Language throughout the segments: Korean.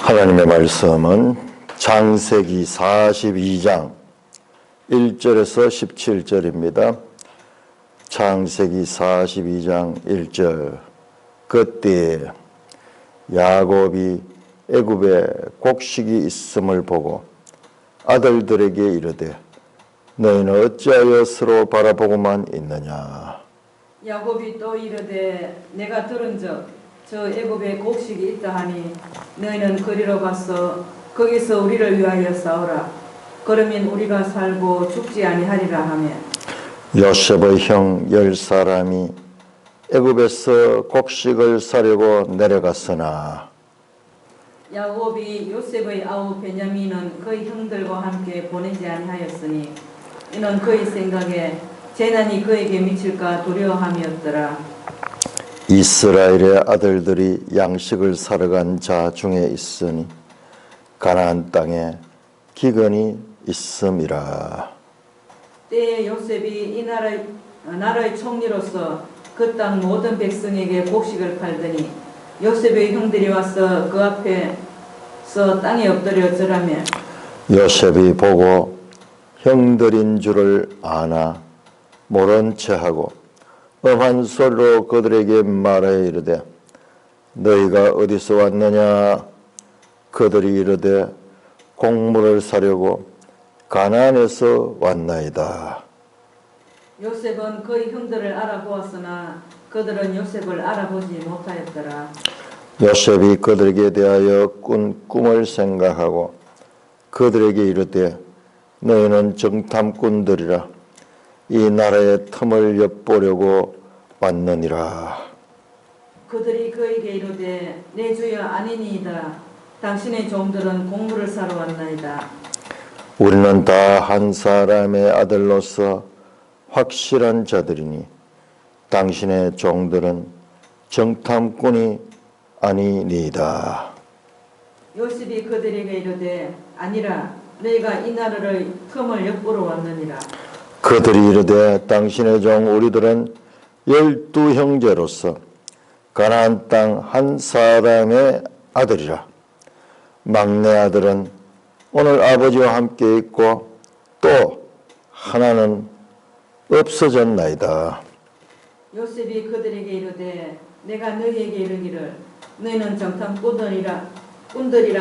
하나님의 말씀은 창세기 42장 1절에서 17절입니다. 창세기 42장 1절. 그때 야곱이 애굽에 곡식이 있음을 보고 아들들에게 이르되 너희는 어찌하여 서로 바라보고만 있느냐. 야곱이 또 이르되 내가 들은즉 저 애굽에 곡식이 있다 하니 너희는 그리로 가서 거기서 우리를 위하여 싸우라. 그러면 우리가 살고 죽지 아니하리라 하며 요셉의 형 10사람이 애굽에서 곡식을 사려고 내려갔으나 야곱이 요셉의 아우 베냐민은 그의 형들과 함께 보내지 아니하였으니 이는 그의 생각에 재난이 그에게 미칠까 두려워함이었더라. 이스라엘의 아들들이 양식을 사러 간 자 중에 있으니 가나안 땅에 기근이 있음이라. 때에 요셉이 이 나라의 총리로서 그 땅 모든 백성에게 곡식을 팔더니 요셉의 형들이 와서 그 앞에서 땅에 엎드려 절하며 요셉이 보고 형들인 줄을 아나 모른 체하고 엄한 소리로 그들에게 말하여 이르되 너희가 어디서 왔느냐. 그들이 이르되 곡물을 사려고 가나안에서 왔나이다. 요셉은 그의 형들을 알아보았으나 그들은 요셉을 알아보지 못하였더라. 요셉이 그들에게 대하여 꾼 꿈을 생각하고 그들에게 이르되 너희는 정탐꾼들이라 이 나라의 틈을 엿보려고 왔느니라. 그들이 그에게 이르되 내 주여 아니니이다. 당신의 종들은 곡물을 사러 왔나이다. 우리는 다 한 사람의 아들로서 확실한 자들이니 당신의 종들은 정탐꾼이 아니니이다. 요셉이 그들에게 이르되 아니라 너희가 이 나라의 틈을 엿보러 왔느니라. 그들이 이르되 당신의 종 우리들은 12형제로서 가나안 땅 한 사람의 아들이라. 막내 아들은 오늘 아버지와 함께 있고 또 하나는 없어졌나이다. 요셉이 그들에게 이르되 내가 너희에게 이르기를 너희는 정탐꾼들이라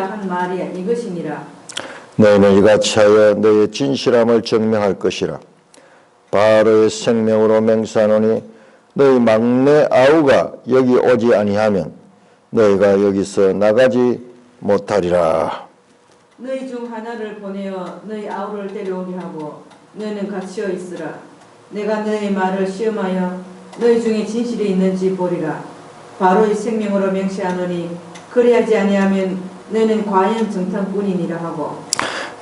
한 말이 이것이니라. 너희는 이같이 하여 너희의 진실함을 증명할 것이라. 바로의 생명으로 맹세하노니 너희 막내 아우가 여기 오지 아니하면 너희가 여기서 나가지 못하리라. 너희 중 하나를 보내어 너희 아우를 데려오게 하고 너희는 갇혀 있으라. 내가 너희 말을 시험하여 너희 중에 진실이 있는지 보리라. 바로의 생명으로 맹세하노니 그리하지 아니하면 너희는 과연 정탐꾼이니라 하고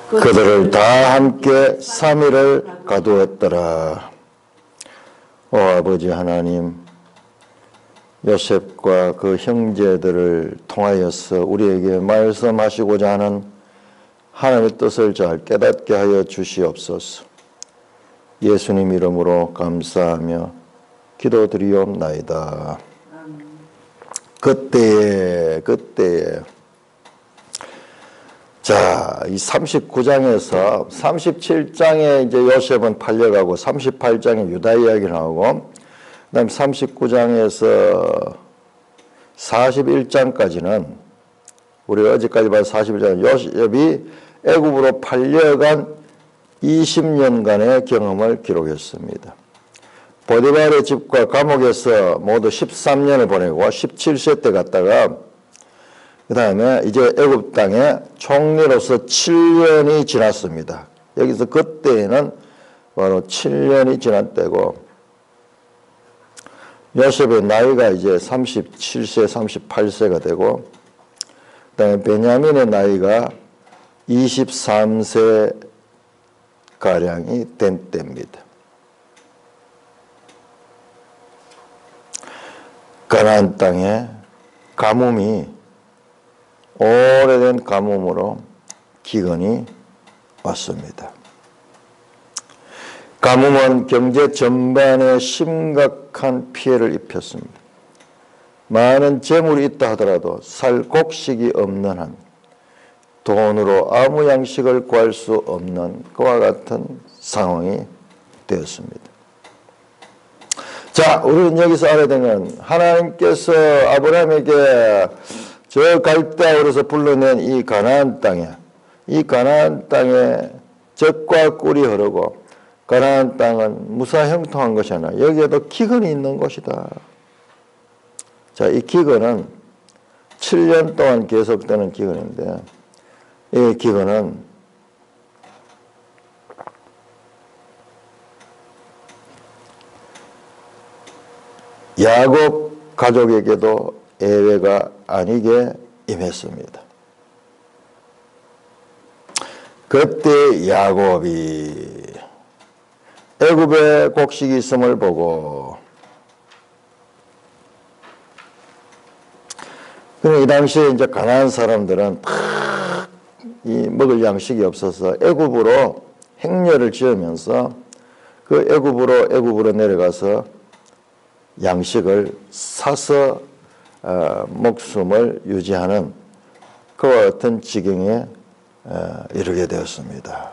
그들을 다 함께 3일을 가두었더라. 오 아버지 하나님, 요셉과 그 형제들을 통하여서 우리에게 말씀하시고자 하는 하나님의 뜻을 잘 깨닫게 하여 주시옵소서. 예수님 이름으로 감사하며 기도드리옵나이다. 그때에 자, 이 39장에서 37장에 이제 요셉은 팔려가고 38장에 유다 이야기 나오고 그다음 39장에서 41장까지는 우리가 어제까지 봐서 41장은 요셉이 애굽으로 팔려간 20년간의 경험을 기록했습니다. 보디발의 집과 감옥에서 모두 13년을 보내고 17세 때 갔다가 그 다음에 이제 애굽 땅에 총리로서 7년이 지났습니다. 여기서 그때에는 바로 7년이 지난 때고 요셉의 나이가 이제 37세, 38세가 되고 그 다음에 베냐민의 나이가 23세 가량이 된 때입니다. 가나안 땅에 가뭄이 오래된 가뭄으로 기근이 왔습니다. 가뭄은 경제 전반에 심각한 피해를 입혔습니다. 많은 재물이 있다 하더라도 살 곡식이 없는 한 돈으로 아무 양식을 구할 수 없는 그와 같은 상황이 되었습니다. 자, 우리는 여기서 알아야 되는 건 하나님께서 아브라함에게 저 갈대아우르에서 불러낸 이 가나안 땅에 젖과 꿀이 흐르고 가나안 땅은 무사형통한 것이 아니라 여기에도 기근이 있는 곳이다. 자, 이 기근은 7년 동안 계속되는 기근인데 이 기근은 야곱 가족에게도 예외가 아니게 임했습니다. 그때 야곱이 애굽에 곡식이 있음을 보고, 이 당시에 이제 가난한 사람들은 이 먹을 양식이 없어서 애굽으로 행렬을 지으면서 그 애굽으로 내려가서 양식을 사서 목숨을 유지하는 그와 같은 지경에 이르게 되었습니다.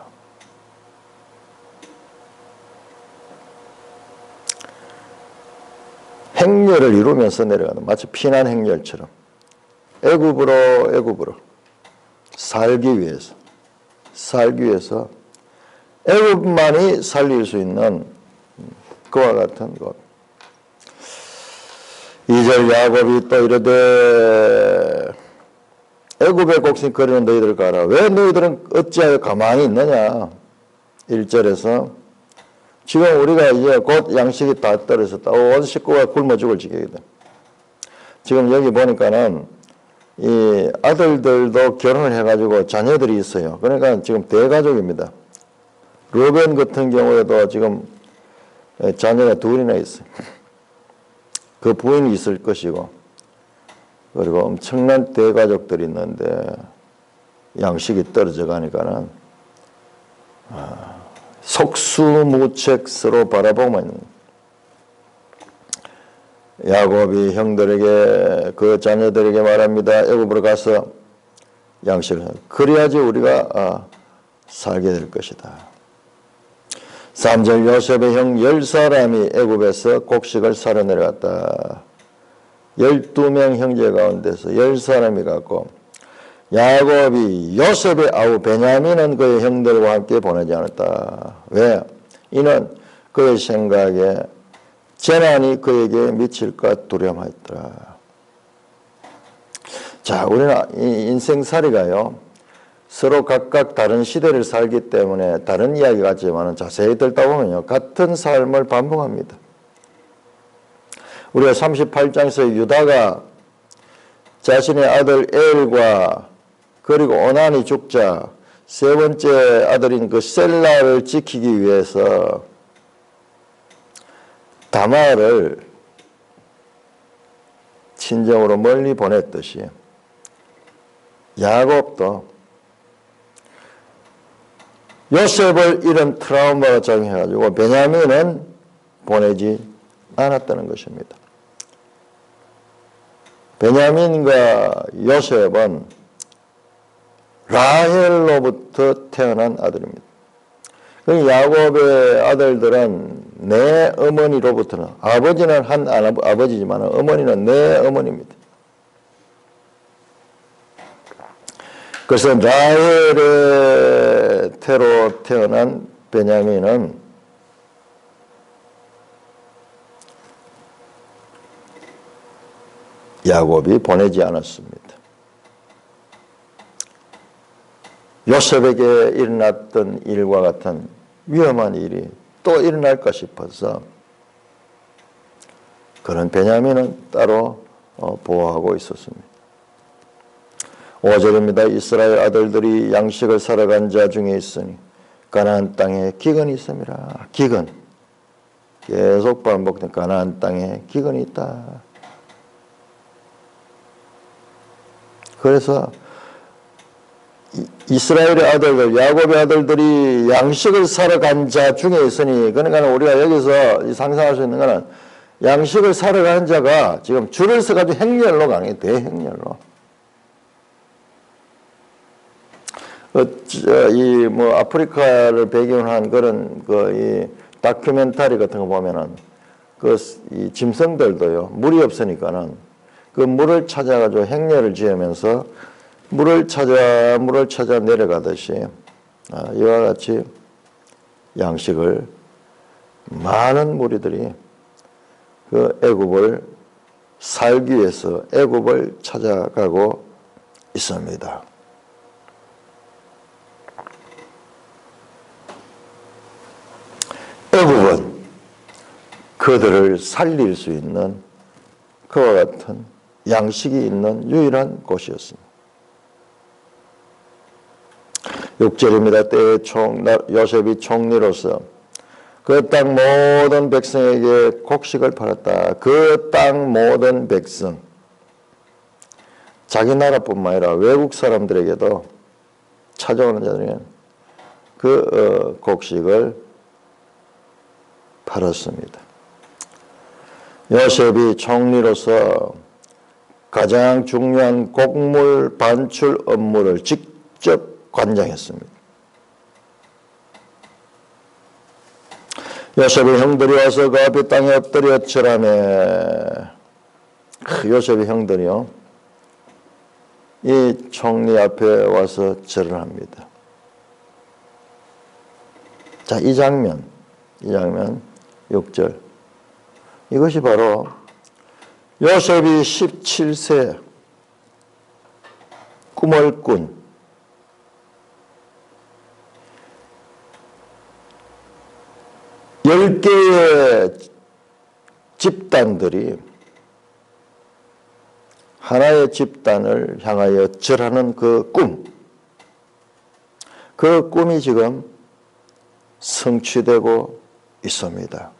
행렬을 이루면서 내려가는, 마치 피난 행렬처럼 애굽으로 살기 위해서 애굽만이 살릴 수 있는 그와 같은 것. 2절 야곱이 또 이르되 애굽의 곡식 거리는 너희들 가라. 왜 너희들은 어찌하여 가만히 있느냐. 1절에서 지금 우리가 이제 곧 양식이 다 떨어졌다. 온 식구가 굶어 죽을 지경이다. 지금 여기 보니까는 이 아들들도 결혼을 해가지고 자녀들이 있어요. 그러니까 지금 대가족입니다. 르벤 같은 경우에도 지금 자녀가 둘이나 있어요. 그 부인이 있을 것이고, 그리고 엄청난 대가족들이 있는데 양식이 떨어져 가니까는 속수무책 서로 바라보고만 있는 거예요. 야곱이 형들에게 그 자녀들에게 말합니다. 애굽으로 가서 양식을 그래야지 우리가 살게 될 것이다. 3절 요셉의 형 10사람이 애굽에서 곡식을 사러 내려갔다. 12명 형제 가운데서 10사람이 갔고 야곱이 요셉의 아우 베냐민은 그의 형들과 함께 보내지 않았다. 왜? 이는 그의 생각에 재난이 그에게 미칠까 두려움하였더라. 자, 우리는 이 인생살이가요, 서로 각각 다른 시대를 살기 때문에 다른 이야기 같지만 자세히 듣다 보면요, 같은 삶을 반복합니다. 우리가 38장에서 유다가 자신의 아들 엘과 그리고 오난이 죽자 세 번째 아들인 그 셀라를 지키기 위해서 다말을 친정으로 멀리 보냈듯이 야곱도 요셉을 잃은 트라우마가 작용해가지고 베냐민은 보내지 않았다는 것입니다. 베냐민과 요셉은 라헬로부터 태어난 아들입니다. 야곱의 아들들은 내 어머니로부터는, 아버지는 한 아버지지만 어머니는 내 어머니입니다. 그래서 라헬의 태로 태어난 베냐민은 야곱이 보내지 않았습니다. 요셉에게 일어났던 일과 같은 위험한 일이 또 일어날까 싶어서 그런 베냐민은 따로 보호하고 있었습니다. 5절입니다. 이스라엘 아들들이 양식을 사러 간 자 중에 있으니 가나안 땅에 기근이 있음이라. 기근. 계속 반복된 가나안 땅에 기근이 있다. 그래서 이스라엘의 아들들, 야곱의 아들들이 양식을 사러 간 자 중에 있으니, 그러니까 우리가 여기서 상상할 수 있는 것은 양식을 사러 간 자가 지금 줄을 서가지고 행렬로 가는 게 대행렬로. 이 뭐 아프리카를 배경으로 한 그런 이 다큐멘터리 같은 거 보면은 이 짐승들도요, 물이 없으니까는 그 물을 찾아가지고 행렬을 지으면서 물을 찾아 내려가듯이 이와 같이 양식을 많은 무리들이 그 애굽을 살기 위해서 애굽을 찾아가고 있습니다. 애굽은 그들을 살릴 수 있는 그와 같은 양식이 있는 유일한 곳이었습니다. 6절입니다. 때에 요셉이 총리로서 그 땅 모든 백성에게 곡식을 팔았다. 그 땅 모든 백성, 자기 나라뿐만 아니라 외국 사람들에게도 찾아오는 자들은 그 곡식을 팔았습니다. 요셉이 총리로서 가장 중요한 곡물 반출 업무를 직접 관장했습니다. 요셉의 형들이 와서 그 앞에 땅에 엎드려 절하매, 요셉의 형들이요, 이 총리 앞에 와서 절을 합니다. 자, 이 장면 6절. 이것이 바로 요셉이 17세 꿈을 꾼 10개의 집단들이 하나의 집단을 향하여 절하는 그 꿈. 그 꿈이 지금 성취되고 있습니다.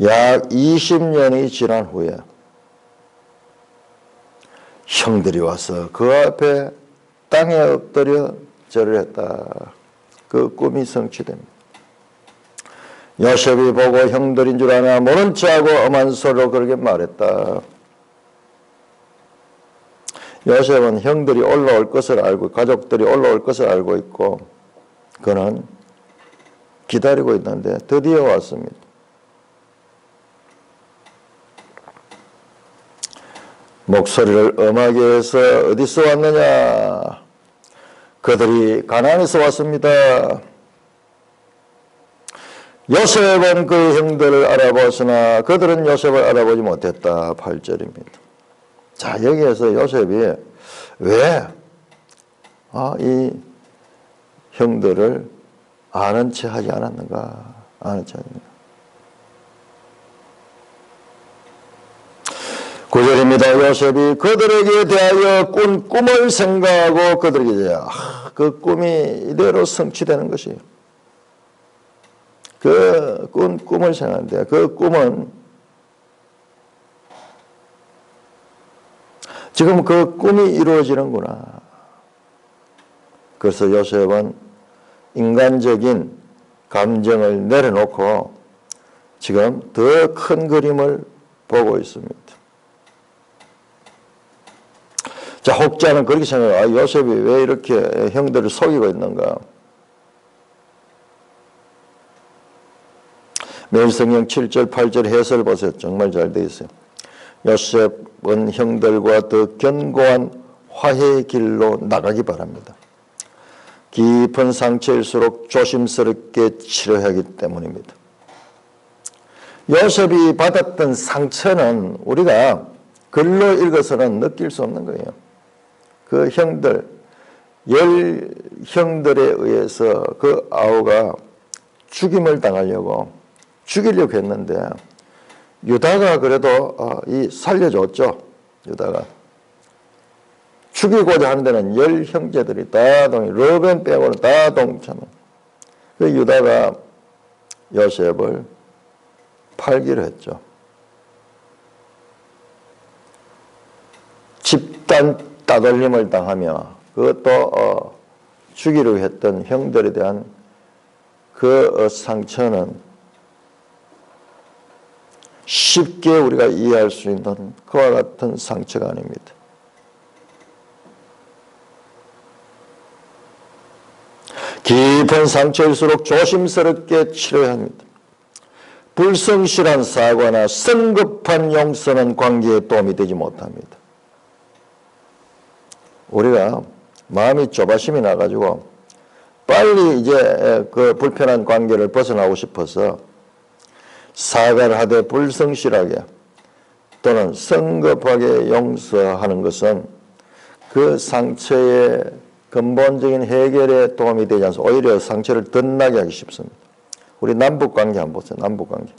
약 20년이 지난 후에 형들이 와서 그 앞에 땅에 엎드려 절을 했다. 그 꿈이 성취됩니다. 요셉이 보고 형들인 줄 아나 모른 체하고 엄한 소리로 그렇게 말했다. 요셉은 형들이 올라올 것을 알고, 가족들이 올라올 것을 알고 있고, 그는 기다리고 있는데 드디어 왔습니다. 목소리를 엄하게 해서 어디서 왔느냐? 그들이 가나안에서 왔습니다. 요셉은 그 형들을 알아보았으나 그들은 요셉을 알아보지 못했다. 8절입니다. 자, 여기에서 요셉이 왜 이 형들을 아는 체 하지 않았는가? 아는 체 하지 않았는가? 9절입니다. 요셉이 그들에게 대하여 꾼 꿈을 생각하고 그들에게 대하여 그 꿈이 이대로 성취되는 것이에요. 그 꾼 꿈을 생각하는데 그 꿈은 지금 그 꿈이 이루어지는구나. 그래서 요셉은 인간적인 감정을 내려놓고 지금 더 큰 그림을 보고 있습니다. 자, 혹자는 그렇게 생각해요. 요셉이 왜 이렇게 형들을 속이고 있는가? 매일성경 7절, 8절 해설 보세요. 정말 잘 되어 있어요. 요셉은 형들과 더 견고한 화해의 길로 나가기 바랍니다. 깊은 상처일수록 조심스럽게 치료해야 하기 때문입니다. 요셉이 받았던 상처는 우리가 글로 읽어서는 느낄 수 없는 거예요. 그 형들, 10형들에 의해서 그 아우가 죽임을 당하려고 죽이려고 했는데 유다가 그래도 살려줬죠. 유다가. 죽이고자 하는 데는 10형제들이 다 르벤 빼고는 다 동참해. 그 유다가 요셉을 팔기로 했죠. 집단 따돌림을 당하며 그것도 죽이려고 했던 형들에 대한 그 상처는 쉽게 우리가 이해할 수 있는 그와 같은 상처가 아닙니다. 깊은 상처일수록 조심스럽게 치료해야 합니다. 불성실한 사과나 성급한 용서는 관계에 도움이 되지 못합니다. 우리가 마음이 조바심이 나가지고 빨리 이제 그 불편한 관계를 벗어나고 싶어서 사과를 하되 불성실하게 또는 성급하게 용서하는 것은 그 상처의 근본적인 해결에 도움이 되지 않습니다. 오히려 상처를 더 나게 하기 쉽습니다. 우리 남북관계 한번 보세요. 남북관계.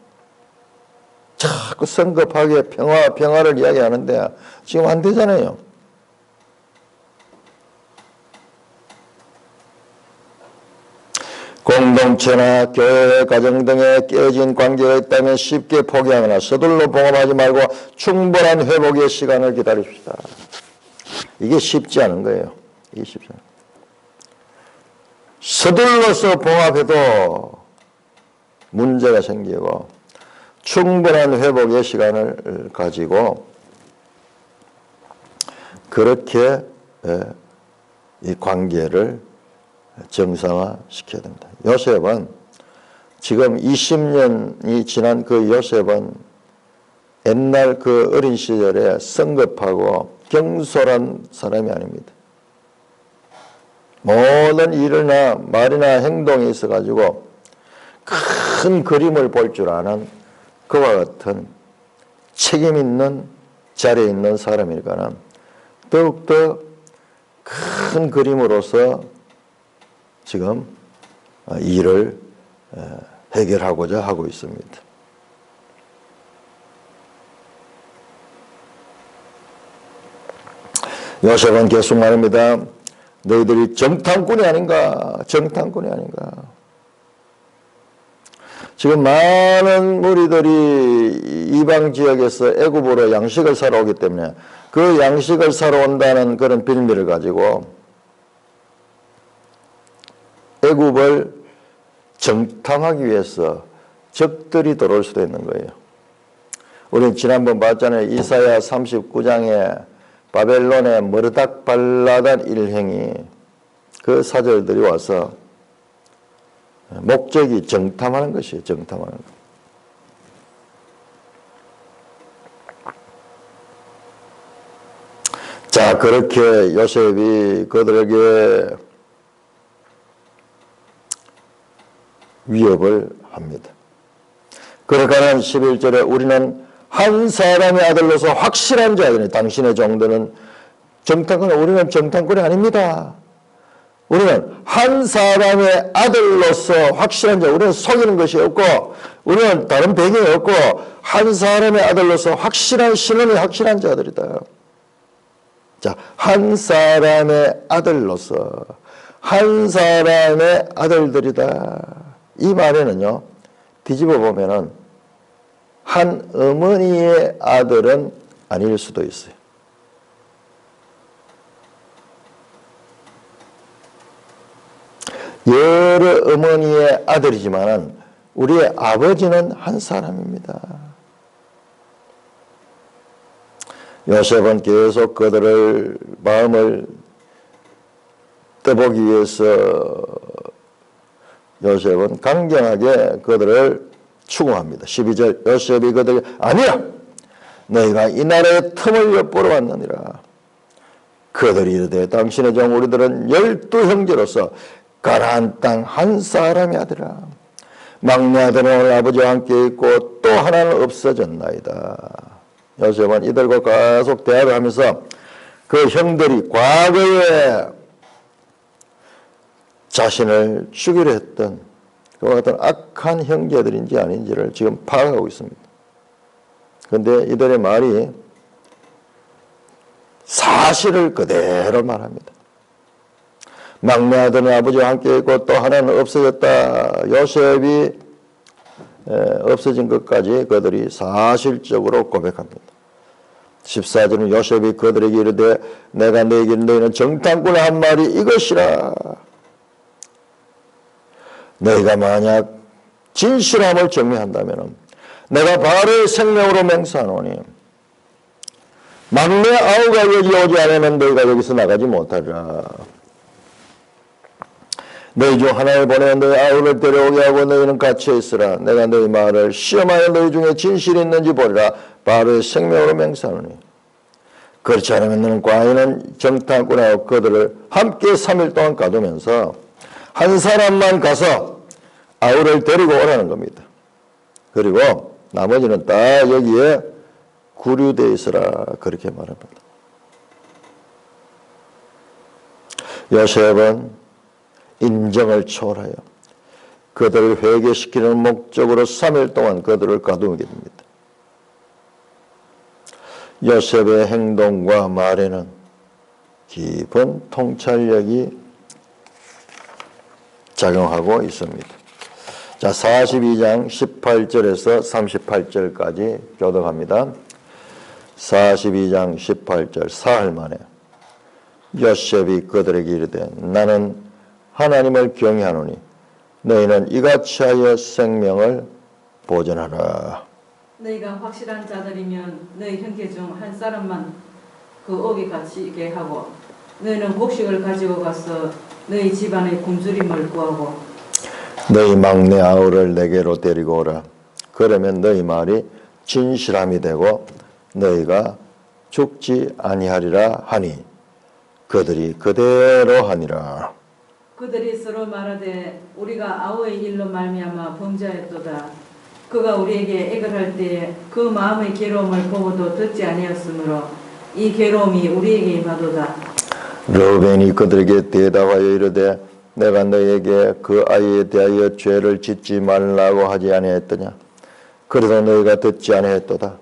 자꾸 성급하게 평화를 이야기하는데 지금 안 되잖아요. 공동체나 교회, 가정 등에 깨진 관계가 있다면 쉽게 포기하거나 서둘러 봉합하지 말고 충분한 회복의 시간을 기다립시다. 이게 쉽지 않은 거예요. 이게 쉽지 않아요. 서둘러서 봉합해도 문제가 생기고 충분한 회복의 시간을 가지고 그렇게 이 관계를 정상화시켜야 됩니다. 요셉은 지금 20년이 지난 그 요셉은 옛날 그 어린 시절에 성급하고 경솔한 사람이 아닙니다. 모든 일이나 말이나 행동에 있어 가지고 큰 그림을 볼 줄 아는 그와 같은 책임 있는 자리에 있는 사람이니까 더욱더 큰 그림으로서 지금 일을 해결하고자 하고 있습니다. 요셉은 계속 말합니다. 너희들이 정탐꾼이 아닌가? 정탐꾼이 아닌가? 지금 많은 무리들이 이방 지역에서 애굽으로 양식을 사러 오기 때문에 그 양식을 사러 온다는 그런 빌미를 가지고 애굽을 정탐하기 위해서 적들이 들어올 수도 있는 거예요. 우리는 지난번 봤잖아요. 이사야 39장에 바벨론의 머르닥 발라단 일행이 그 사절들이 와서 목적이 정탐하는 것이에요. 정탐하는 것. 자, 그렇게 요셉이 그들에게 위협을 합니다. 그러니까 11절에 우리는 한 사람의 아들로서 확실한 자들이 당신의 정도는 정탐꾼, 우리는 정탐꾼이 아닙니다. 우리는 한 사람의 아들로서 확실한 자, 우리는 속이는 것이 없고 우리는 다른 배경이 없고 한 사람의 아들로서 확실한 신원이 확실한 자들이다. 자, 한 사람의 아들로서 한 사람의 아들들이다. 이 말에는요, 뒤집어 보면은 한 어머니의 아들은 아닐 수도 있어요. 여러 어머니의 아들이지만은 우리의 아버지는 한 사람입니다. 요셉은 계속 그들을 마음을 떠보기 위해서 요셉은 강경하게 그들을 추궁합니다. 12절 요셉이 그들에게 아니야! 너희가 이 나라의 틈을 엿보러 왔느니라. 그들이 이르되 당신의 종 우리들은 12형제로서 가나안 땅 한 사람의 아들아. 막내 아들은 오늘 아버지와 함께 있고 또 하나는 없어졌나이다. 요셉은 이들과 계속 대화를 하면서 그 형들이 과거에 자신을 죽이려 했던 그와 같은 악한 형제들인지 아닌지를 지금 파악하고 있습니다. 그런데 이들의 말이 사실을 그대로 말합니다. 막내 아들은 아버지와 함께 있고 또 하나는 없어졌다. 요셉이 없어진 것까지 그들이 사실적으로 고백합니다. 14절은 요셉이 그들에게 이르되 내가 너에게 너희는 정탐꾼의 한 말이 이것이라. 너희가 만약 진실함을 증명한다면 내가 바로의 생명으로 맹세하노니 막내 아우가 여기 오지 않으면 너희가 여기서 나가지 못하리라. 너희 중 하나를 보내 너희 아우를 데려오게 하고 너희는 갇혀 있으라. 내가 너희 말을 시험하여 너희 중에 진실이 있는지 보리라. 바로의 생명으로 맹세하노니 그렇지 않으면 너는 과인은 정탐꾼하고 그들을 함께 3일 동안 가두면서 한 사람만 가서 아우를 데리고 오라는 겁니다. 그리고 나머지는 다 여기에 구류되어 있으라 그렇게 말합니다. 요셉은 인정을 초월하여 그들을 회개시키는 목적으로 3일 동안 그들을 가두게 됩니다. 요셉의 행동과 말에는 깊은 통찰력이 작용하고 있습니다. 자, 42장 18절에서 38절까지 교독합니다. 42장 18절 사흘 만에 요셉이 그들에게 이르되 나는 하나님을 경외하노니 너희는 이같이 하여 생명을 보존하라. 너희가 확실한 자들이면 너희 형제 중 한 사람만 그 옥에 갇히게 하고 너희는 곡식을 가지고 가서 너희 집안의 굶주림을 구하고 너희 막내 아우를 내게로 데리고 오라. 그러면 너희 말이 진실함이 되고 너희가 죽지 아니하리라 하니 그들이 그대로 하니라. 그들이 서로 말하되 우리가 아우의 일로 말미암아 범죄하였도다. 그가 우리에게 액을 할 때에 그 마음의 괴로움을 보고도 듣지 아니하였으므로 이 괴로움이 우리에게 임하도다. 르우벤이 그들에게 대답하여 이르되 내가 너희에게 그 아이에 대하여 죄를 짓지 말라고 하지 아니하였더냐. 그래도 너희가 듣지 아니하였도다.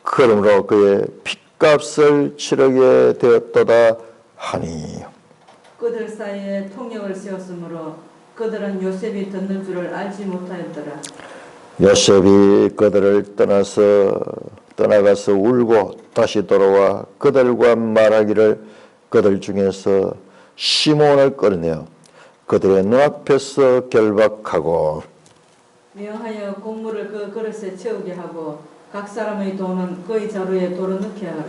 그러므로 그의 핏값을 치르게 되었도다 하니 그들 사이에 통역을 세웠으므로 그들은 요셉이 듣는 줄을 알지 못하였더라. 요셉이 그들을 떠나가서 울고 다시 돌아와 그들과 말하기를 그들 중에서 시몬을 끌어내어 그들의 눈앞에서 결박하고 명하여 곡물을 그 그릇에 채우게 하고 각 사람의 돈은 그의 자루에 도로 넣게 하라.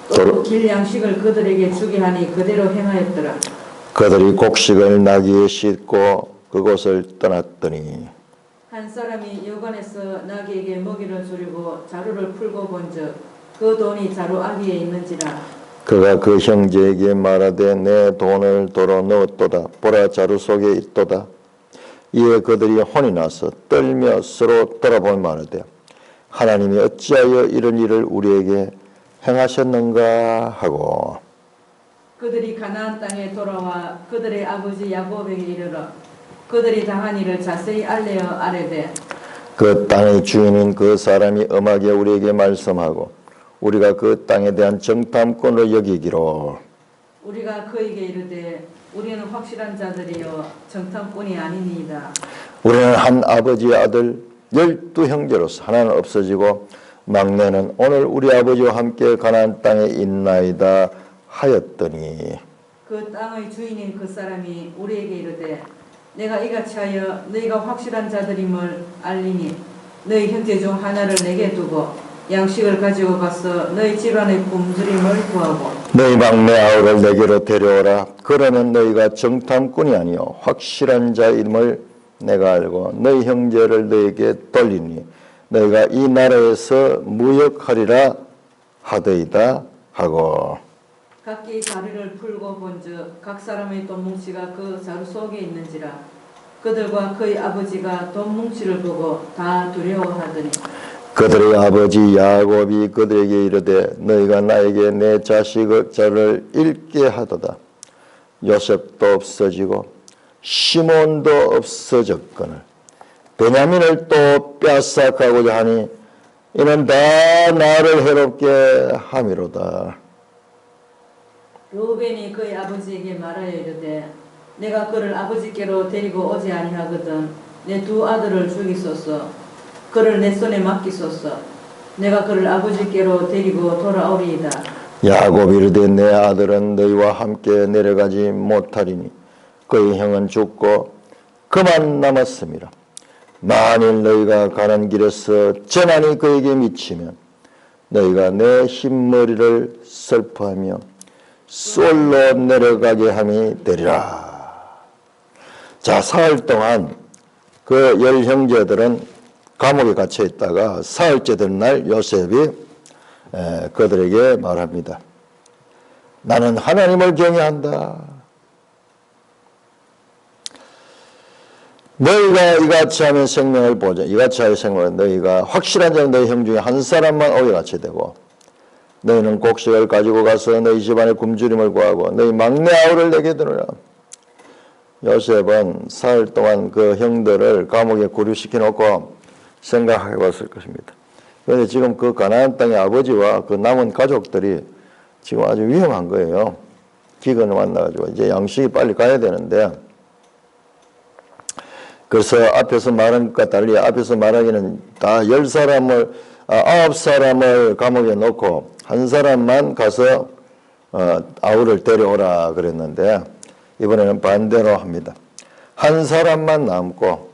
또 길 양식을 그들에게 주게 하니 그대로 행하였더라. 그들이 곡식을 나귀에 싣고 그곳을 떠났더니 한 사람이 여관에서 나귀에게 먹이를 주려고 자루를 풀고 본즉 그 돈이 자루 아귀에 있는지라. 그가 그 형제에게 말하되 내 돈을 도로 넣었도다. 보라 자루 속에 있도다. 이에 그들이 혼이 나서 떨며 서로 돌아보며 말하되 하나님이 어찌하여 이런 일을 우리에게 행하셨는가 하고 그들이 가나안 땅에 돌아와 그들의 아버지 야곱에게 이르러 그들이 당한 일을 자세히 알려 아뢰되 그 땅의 주인인 그 사람이 엄하게 우리에게 말씀하고 우리가 그 땅에 대한 정탐꾼으로 여기기로 우리가 그에게 이르되 우리는 확실한 자들이요 정탐꾼이 아니니이다. 우리는 한 아버지의 아들 12형제로서 하나는 없어지고 막내는 오늘 우리 아버지와 함께 가나안 땅에 있나이다 하였더니 그 땅의 주인인 그 사람이 우리에게 이르되 내가 이같이 하여 너희가 확실한 자들임을 알리니 너희 형제 중 하나를 내게 두고 양식을 가지고 가서 너희 집안의 굶주림을 구하고 너희 막내 아우를 내게로 데려오라. 그러면 너희가 정탐꾼이 아니요 확실한 자임을 내가 알고 너희 형제를 너희에게 돌리니 너희가 이 나라에서 무역하리라 하더이다 하고 각기 자루를 풀고 본즉 각 사람의 돈 뭉치가 그 자루 속에 있는지라. 그들과 그의 아버지가 돈 뭉치를 보고 다 두려워하더니 그들의 아버지 야곱이 그들에게 이르되 너희가 나에게 내 자식을 잃게 하도다. 요셉도 없어지고 시몬도 없어졌거늘 베냐민을 또 빼앗아가고자 하니 이는 다 나를 해롭게 함이로다. 르우벤이 그의 아버지에게 말하여 이르되 내가 그를 아버지께로 데리고 오지 아니하거든 내 두 아들을 죽이소서. 그를 내 손에 맡기소서. 내가 그를 아버지께로 데리고 돌아오리이다. 야곱이 이르되 내 아들은 너희와 함께 내려가지 못하리니 그의 형은 죽고 그만 남았음이라. 만일 너희가 가는 길에서 재난이 그에게 미치면 너희가 내 흰머리를 슬퍼하며 솔로 내려가게 함이 되리라. 자, 사흘 동안 그 열 형제들은 감옥에 갇혀 있다가 사흘째 된 날 요셉이 그들에게 말합니다. 나는 하나님을 경외한다. 너희가 이같이 하면 생명을 보자. 이같이 하여 생명을 너희가 확실한 자는 너희 형 중에 한 사람만 옥에 갇혀 되고 너희는 곡식을 가지고 가서 너희 집안에 굶주림을 구하고 너희 막내 아우를 내게 드리라. 요셉은 사흘 동안 그 형들을 감옥에 구류시켜 놓고 생각해 봤을 것입니다. 그런데 지금 그 가나안 땅의 아버지와 그 남은 가족들이 지금 아주 위험한 거예요. 기근을 만나가지고 이제 양식이 빨리 가야 되는데, 그래서 앞에서 말한 것과 달리 앞에서 말하기는 다 10사람을 9사람을 감옥에 놓고 한 사람만 가서 아우를 데려오라 그랬는데 이번에는 반대로 합니다. 한 사람만 남고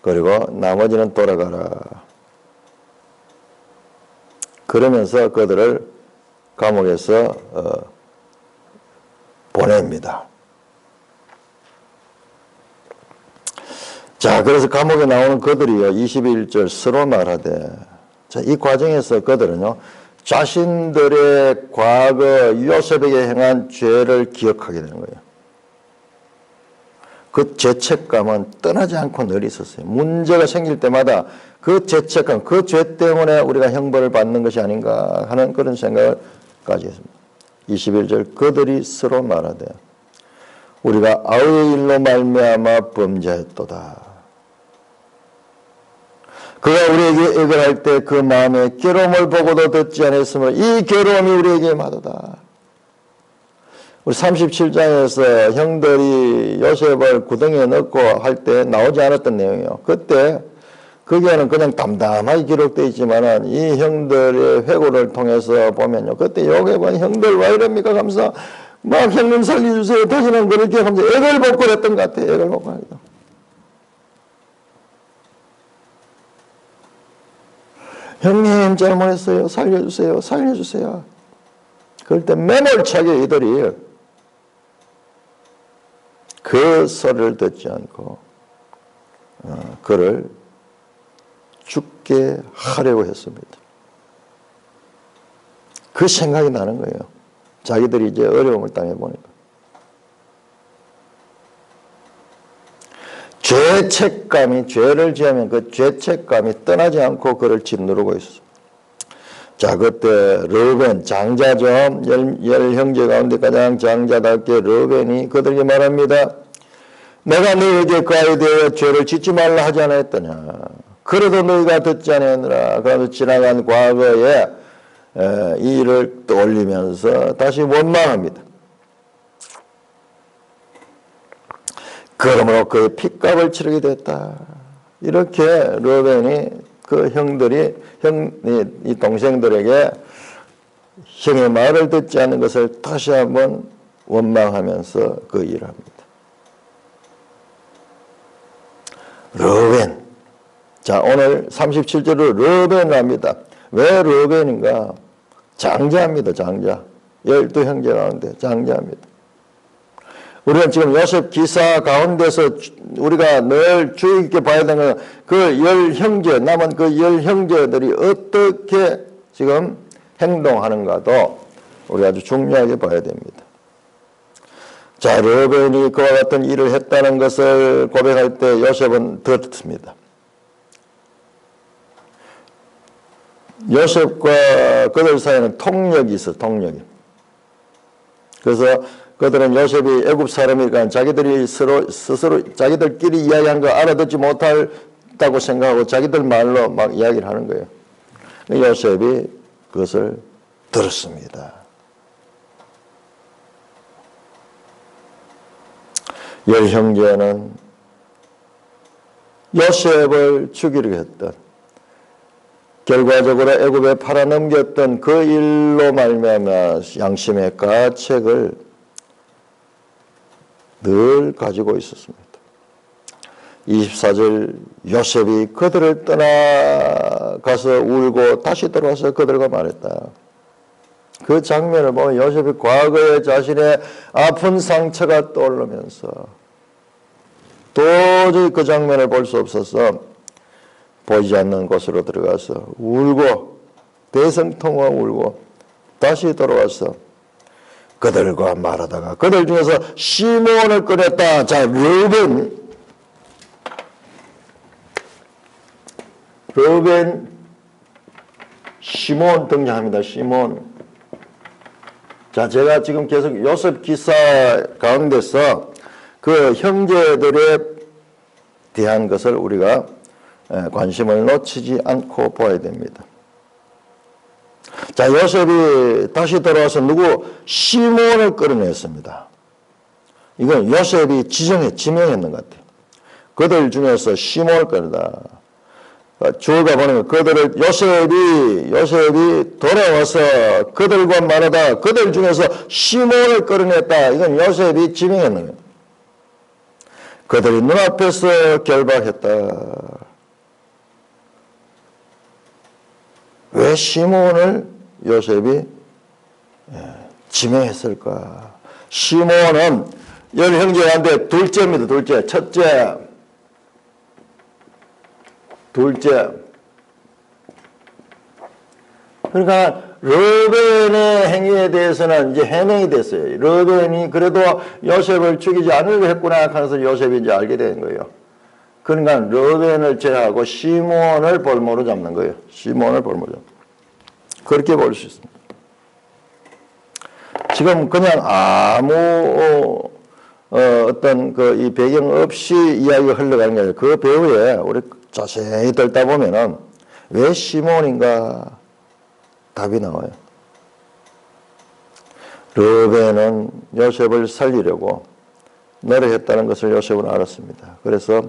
그리고 나머지는 돌아가라. 그러면서 그들을 감옥에서 보냅니다. 자, 그래서 감옥에 나오는 그들이요, 21절 서로 말하되, 자, 이 과정에서 그들은요, 자신들의 과거 요셉에게 행한 죄를 기억하게 되는 거예요. 그 죄책감은 떠나지 않고 늘 있었어요. 문제가 생길 때마다 그 죄책감, 그 죄 때문에 우리가 형벌을 받는 것이 아닌가 하는 그런 생각을 가지고 있습니다. 21절 그들이 서로 말하되 우리가 아우의 일로 말미암아 범죄했도다. 그가 우리에게 애걸할 때 그 마음에 괴로움을 보고도 듣지 않았으므로 이 괴로움이 우리에게 마도다. 우리 37장에서 형들이 요셉을 구덩이에 넣고 할 때 나오지 않았던 내용이에요. 그때 거기에는 그냥 담담하게 기록되어 있지만 이 형들의 회고를 통해서 보면요. 그때 요셉은 형들 왜 이럽니까? 하면서 막 형님 살려주세요. 다시는 그렇게 하면서 애걸 먹고 그랬던 것 같아요. 애걸 먹고 하기도. 형님 잘못했어요. 살려주세요. 살려주세요. 그럴 때 매몰차게 이들이 그 소리를 듣지 않고 그를 죽게 하려고 했습니다. 그 생각이 나는 거예요. 자기들이 이제 어려움을 당해보니까. 죄책감이, 죄를 지으면 그 죄책감이 떠나지 않고 그를 짓누르고 있어. 자, 그때 르벤, 장자죠. 열 형제 가운데 가장 장자답게 르벤이 그들에게 말합니다. 내가 너희에게 그 아이에 대해 죄를 짓지 말라 하지 않았더냐. 그래도 너희가 듣지 않았느라. 그래서 지나간 과거에 이 일을 떠올리면서 다시 원망합니다. 그러므로 그의 핏값을 치르게 됐다. 이렇게 르벤이 그 형들이 이 동생들에게 형의 말을 듣지 않는 것을 다시 한번 원망하면서 그 일을 합니다. 르벤. 자, 오늘 37절로 르벤을 합니다. 왜 르벤인가? 장자입니다. 장자. 12형제 가운데 장자입니다. 우리는 지금 요셉 기사 가운데서 우리가 늘 주의 깊게 봐야 되는 건 그 10형제, 남은 그 10형제들이 어떻게 지금 행동하는가도 우리 아주 중요하게 봐야 됩니다. 자, 르벤이 그와 같은 일을 했다는 것을 고백할 때 요셉은 들었습니다. 요셉과 그들 사이에는 통역이 있어, 통역이. 그래서 그들은 요셉이 애굽 사람이니까 자기들이 스스로 자기들끼리 이야기한 거 알아듣지 못한다고 생각하고 자기들 말로 막 이야기를 하는 거예요. 요셉이 그것을 들었습니다. 열 형제는 요셉을 죽이려고 했던, 결과적으로 애굽에 팔아넘겼던 그 일로 말미암아 양심의 가책을 늘 가지고 있었습니다. 24절 요셉이 그들을 떠나 가서 울고 다시 돌아와서 그들과 말했다. 그 장면을 보면 요셉이 과거에 자신의 아픈 상처가 떠오르면서 도저히 그 장면을 볼 수 없어서 보이지 않는 곳으로 들어가서 울고 대성통하고 울고 다시 돌아와서 그들과 말하다가 그들 중에서 시몬을 꺼냈다. 자, 르벤, 시몬 등장합니다. 시몬. 자, 제가 지금 계속 요셉 기사 가운데서 그 형제들에 대한 것을 우리가 관심을 놓치지 않고 봐야 됩니다. 자, 요셉이 다시 돌아와서 누구? 시몬을 끌어냈습니다. 이건 요셉이 지명했는 것 같아요. 그들 중에서 시몬을 끌다. 주어가 보는 그들을 요셉이 돌아와서 그들과 말하다 그들 중에서 시몬을 끌어냈다. 이건 요셉이 지명했는 거예요. 그들이 눈앞에서 결박했다. 왜 시몬을 요셉이 지명했을까? 시몬은 열 형제 가운데 둘째입니다. 둘째. 첫째. 그러니까 르벤의 행위에 대해서는 이제 해명이 됐어요. 르벤이 그래도 요셉을 죽이지 않으려고 했구나 하는 것을 요셉이 이제 알게 된 거예요. 그러니까 르벤을 제하고 시몬을 볼모로 잡는 거예요. 시몬을 볼모로 잡는 거예요. 그렇게 볼 수 있습니다. 지금 그냥 아무 어떤 그 이 배경 없이 이야기가 흘러가는 게 아니라 그 배후에 우리 자세히 들다 보면은 왜 시몬인가 답이 나와요. 르벤은 요셉을 살리려고 노력했다는 것을 요셉은 알았습니다. 그래서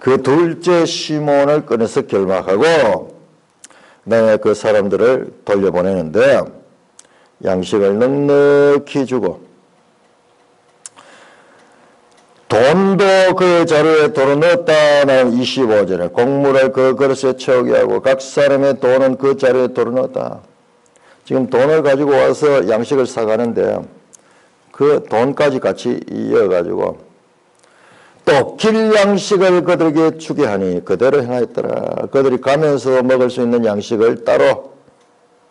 그 둘째 시몬을 꺼내서 결박하고 그다음에 그 사람들을 돌려보내는데 양식을 넉넉히 주고 돈도 그 자루에 도로 넣었다는 25절에 곡물을 그 그릇에 채우게 하고 각 사람의 돈은 그 자루에 도로 넣었다. 지금 돈을 가지고 와서 양식을 사가는데 그 돈까지 같이 이어가지고 또 길 양식을 그들에게 주게 하니 그대로 행하였더라. 그들이 가면서 먹을 수 있는 양식을 따로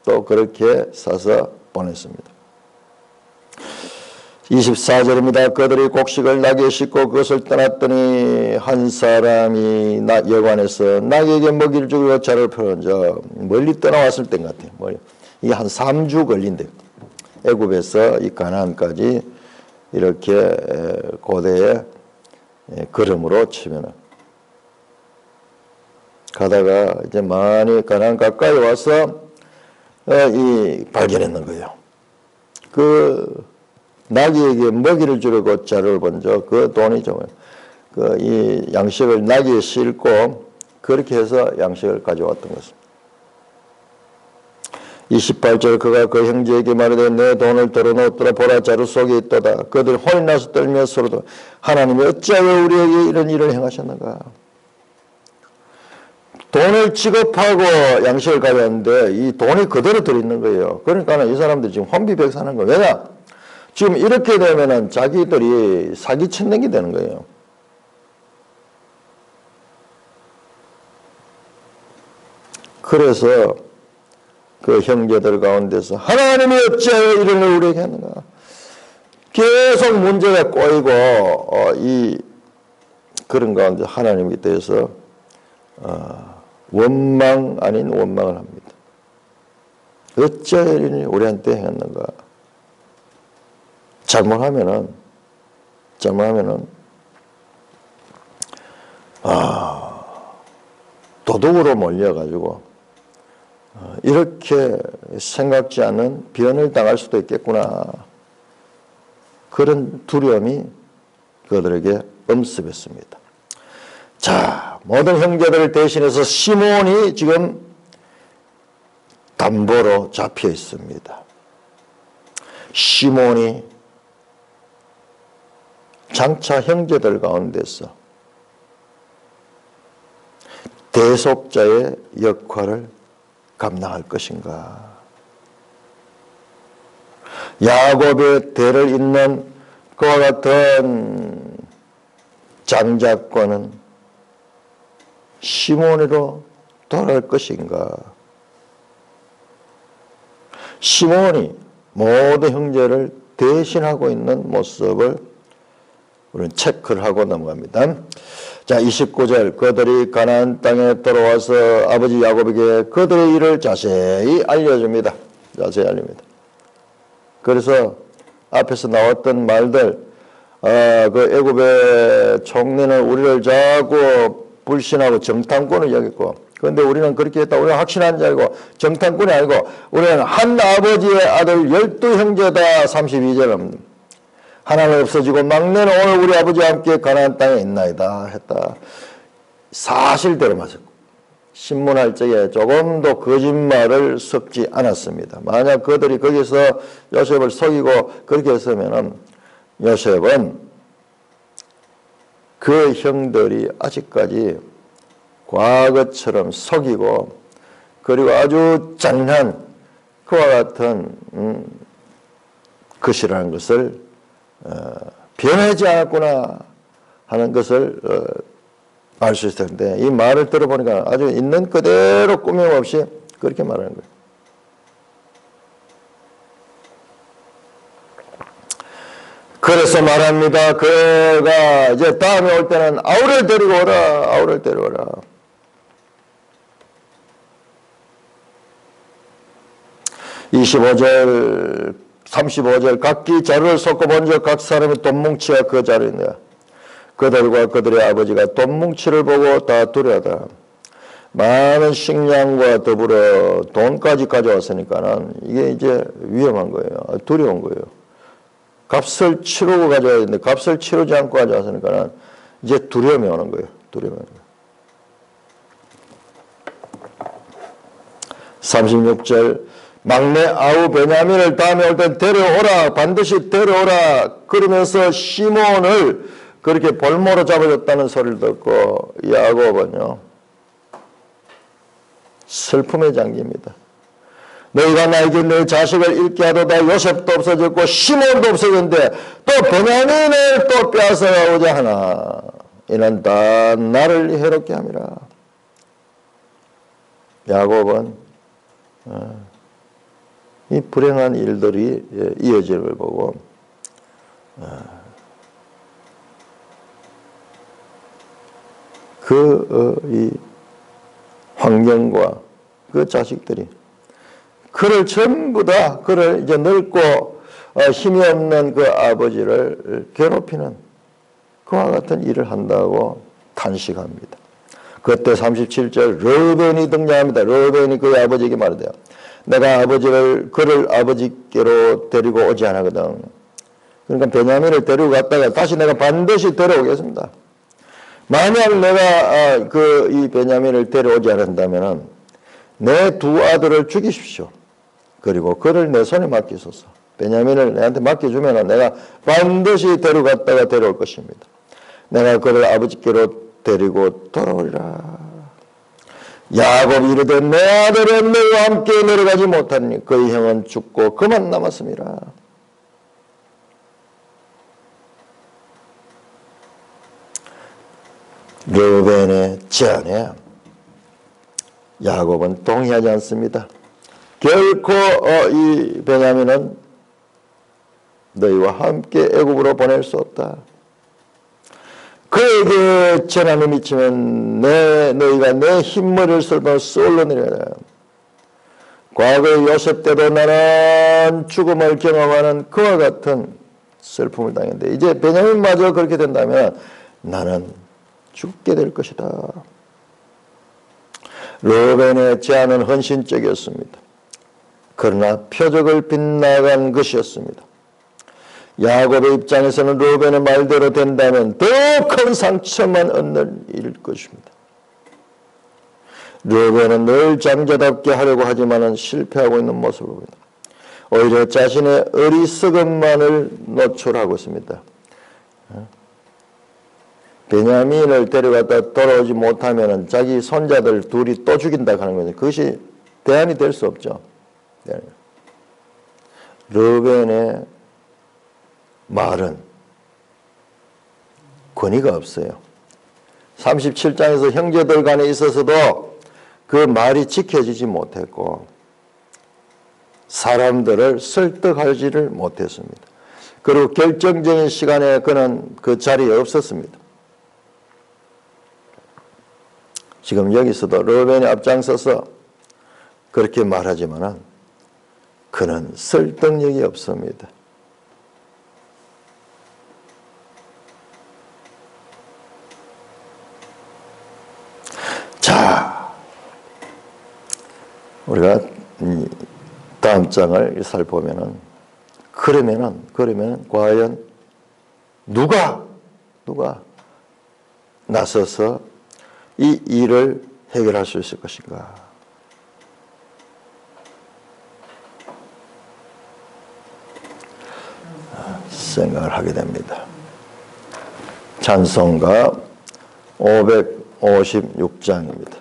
또 그렇게 사서 보냈습니다. 24절입니다. 그들이 곡식을 낙에 싣고 그것을 떠났더니 한 사람이 여관에서 낙에게 먹이를 주고 자를 펴는저 멀리 떠나왔을 때 같아요. 이게 한 3주 걸린대요. 애굽에서 이 가나안까지 이렇게 고대에 걸음으로 치면은 가다가 이제 많이 가나안 가까이 와서 발견했는 거예요. 그 나귀에게 먹이를 주려고 자를 번져 그 돈이 좀 이 양식을 나귀에 싣고 그렇게 해서 양식을 가져왔던 것입니다. 28절 그가 그 형제에게 말하되 내 돈을 덜어놓았더라 보라 자루 속에 있도다. 그들 혼이 나서 떨며 서로도 하나님이 어찌하여 우리에게 이런 일을 행하셨는가. 돈을 지급하고 양식을 가져왔는데 이 돈이 그대로 들어있는 거예요. 그러니까 이 사람들이 지금 혼비백산한 거예요. 왜냐? 지금 이렇게 되면은 자기들이 사기친다게 되는 거예요. 그래서 그 형제들 가운데서 하나님이 어찌하여 이런 걸 우리에게 하는가. 계속 문제가 꼬이고 이 그런 가운데 하나님에 대해서 원망 아닌 원망을 합니다. 어찌하여 이런 일이 우리한테 행했는가. 잘못하면은 도둑으로 몰려가지고 이렇게 생각지 않은 변을 당할 수도 있겠구나. 그런 두려움이 그들에게 엄습했습니다. 자, 모든 형제들을 대신해서 시몬이 지금 담보로 잡혀 있습니다. 시몬이 장차 형제들 가운데서 대속자의 역할을 감당할 것인가? 야곱의 대를 잇는 그와 같은 장자권은 시몬으로 돌아갈 것인가? 시몬이 모든 형제를 대신하고 있는 모습을 우리는 체크를 하고 넘어갑니다. 자, 29절 그들이 가나안 땅에 들어와서 아버지 야곱에게 그들의 일을 자세히 알려줍니다. 자세히 알립니다. 그래서 앞에서 나왔던 말들, 그 애굽의 총리는 우리를 자꾸 불신하고 정탐꾼을 여겼고, 그런데 우리는 그렇게 했다. 우리는 확신한 줄 알고 정탐꾼이 아니고 우리는 한 아버지의 아들 12형제다. 32절은 하나는 없어지고 막내는 오늘 우리 아버지와 함께 가나안 땅에 있나이다 했다. 사실대로 맞았고 신문할 적에 조금도 거짓말을 섞지 않았습니다. 만약 그들이 거기서 요셉을 속이고 그렇게 했으면 요셉은 그 형들이 아직까지 과거처럼 속이고 그리고 아주 잔인한 그와 같은 것이라는 것을 변하지 않았구나 하는 것을 알 수 있을 텐데 이 말을 들어보니까 아주 있는 그대로 꾸밈 없이 그렇게 말하는 거예요. 그래서 말합니다. 그가 이제 다음에 올 때는 아우를 데리고 오라. 아우를 데려오라. (25절) 35절 각기 자루를 쏟고 먼저 각 사람이 돈뭉치가 그 자루에 있느라 그들과 그들의 아버지가 돈뭉치를 보고 다 두려워하다. 많은 식량과 더불어 돈까지 가져왔으니까는 이게 이제 위험한 거예요. 두려운 거예요. 값을 치르고 가져와야 되는데 값을 치르지 않고 가져왔으니까는 이제 두려움이 오는 거예요. 두려움이 오는 거예요. 36절 막내 아우 베냐민을 다음에 올 땐 데려오라. 반드시 데려오라. 그러면서 시몬을 그렇게 볼모로 잡아줬다는 소리를 듣고 야곱은요 슬픔에 잠깁니다. 너희가 나에게 내 자식을 잃게 하도다. 요셉도 없어졌고 시몬도 없어졌는데 또 베냐민을 또 빼앗아 오자 하나. 이는 다 나를 해롭게 함이라. 야곱은 이 불행한 일들이 이어지는 걸 보고 이 환경과 그 자식들이 그를 전부 다 그를 이제 늙고 힘이 없는 그 아버지를 괴롭히는 그와 같은 일을 한다고 탄식합니다. 그때 37절 르벤이 등장합니다. 르벤이 그의 아버지에게 말하대요. 내가 그를 아버지께로 데리고 오지 않거든. 그러니까 베냐민을 데리고 갔다가 다시 내가 반드시 데려오겠습니다. 만약 내가 이 베냐민을 데려오지 않는다면 내 두 아들을 죽이십시오. 그리고 그를 내 손에 맡기소서. 베냐민을 내한테 맡겨주면 내가 반드시 데려갔다가 데려올 것입니다. 내가 그를 아버지께로 데리고 돌아오리라. 야곱이 이르되 내 아들은 너희와 함께 내려가지 못하니 그의 형은 죽고 그만 남았습니다. 르벤의 제안에 야곱은 동의하지 않습니다. 결코 이 베냐민은 너희와 함께 애굽으로 보낼 수 없다. 그에게 재난이 미치면 너희가 내 흰머리를 쓸고 쏠로 내려라. 과거의 요셉 때도 나는 죽음을 경험하는 그와 같은 슬픔을 당했는데 이제 베냐민마저 그렇게 된다면 나는 죽게 될 것이다. 르벤의 제안은 헌신적이었습니다. 그러나 표적을 빗나간 것이었습니다. 야곱의 입장에서는 르벤의 말대로 된다면 더 큰 상처만 얻는 일일 것입니다. 르벤은 늘 장자답게 하려고 하지만 실패하고 있는 모습을 보입니다. 오히려 자신의 어리석음만을 노출하고 있습니다. 베냐민을 데려갔다 돌아오지 못하면 자기 손자들 둘이 또 죽인다 하는 거죠. 그것이 대안이 될 수 없죠. 르벤의 말은 권위가 없어요. 37장에서 형제들 간에 있어서도 그 말이 지켜지지 못했고 사람들을 설득하지를 못했습니다. 그리고 결정적인 시간에 그는 그 자리에 없었습니다. 지금 여기서도 르벤이 앞장서서 그렇게 말하지만은 그는 설득력이 없습니다. 자, 우리가 다음 장을 살펴보면은 그러면은 과연 누가 나서서 이 일을 해결할 수 있을 것인가? 생각을 하게 됩니다. 찬송가 556장입니다.